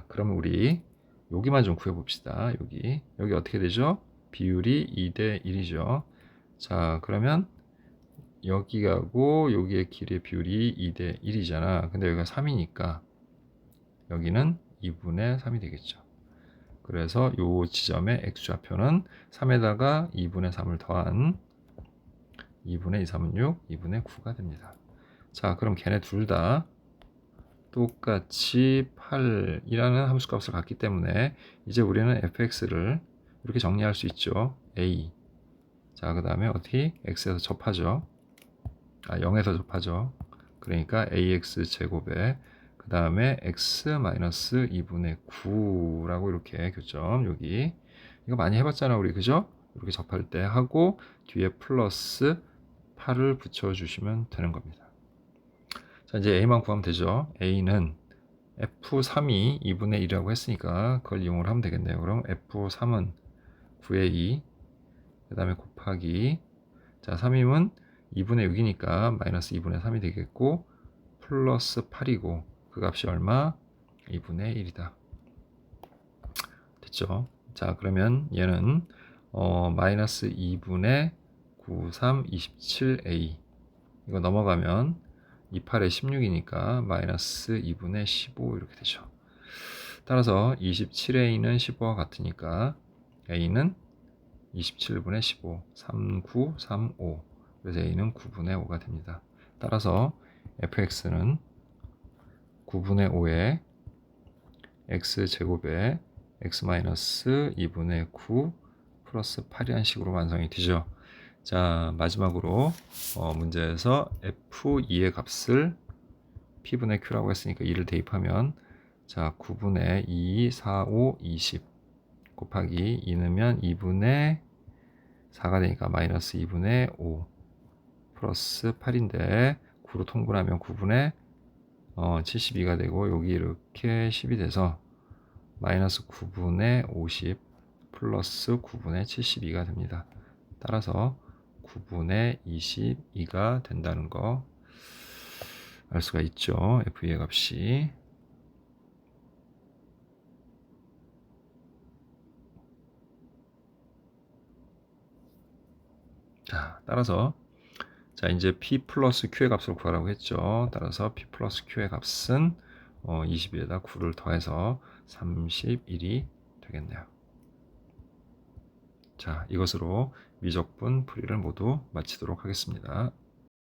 그러면 우리 여기만 좀 구해봅시다. 여기 어떻게 되죠? 비율이 2대 1이죠. 자, 그러면 여기하고 여기의 길의 비율이 2대 1이잖아. 근데 여기가 3이니까 여기는 2분의 3이 되겠죠. 그래서 요 지점의 x좌표는 3에다가 2분의 3을 더한 2분의 2, 3은 6, 2분의 9가 됩니다. 자, 그럼 걔네 둘 다 똑같이 8이라는 함수값을 갖기 때문에 이제 우리는 fx를 이렇게 정리할 수 있죠. a. 자, 그 다음에 어떻게? x에서 접하죠. 0에서 접하죠. 그러니까 ax 제곱에 그 다음에 x 마이너스 2분의 9라고 이렇게 교점 여기 이거 많이 해봤잖아 우리 그죠? 이렇게 접할 때 하고 뒤에 플러스 8을 붙여주시면 되는 겁니다. 자 이제 a만 구하면 되죠. a는 f3이 2분의 1이라고 했으니까 그걸 이용을 하면 되겠네요. 그럼 f3은 9의 2 그 다음에 곱하기 자 3이면 2분의 6이니까 마이너스 2분의 3이 되겠고 플러스 8이고 그 값이 얼마? 2분의 1이다. 됐죠? 자 그러면 얘는 마이너스 2분의 9, 3, 27a 이거 넘어가면 28에 16이니까 마이너스 2분의 15 이렇게 되죠. 따라서 27a는 15와 같으니까 a는 27분의 15, 39, 35 그래서 a는 9분의 5가 됩니다. 따라서 fx는 9분의 5에 x제곱에 x-2분의 9 플러스 8이라는 식으로 완성이 되죠. 자 마지막으로 문제에서 f2의 값을 p분의 q라고 했으니까 2를 대입하면 자 9분의 2, 4, 5, 20 곱하기 2 넣으면 2분의 4가 되니까 마이너스 2분의 5 플러스 8인데 9로 통분하면 9분의 72가 되고 여기 이렇게 10이 돼서 마이너스 9분의 50 플러스 9분의 72가 됩니다. 따라서 9분의 22가 된다는 거 알 수가 있죠. F의 값이. 자, 따라서 자 이제 P 플러스 Q의 값을 구하라고 했죠. 따라서 P 플러스 Q의 값은 22에다 9를 더해서 31이 되겠네요. 자, 이것으로 미적분 풀이를 모두 마치도록 하겠습니다.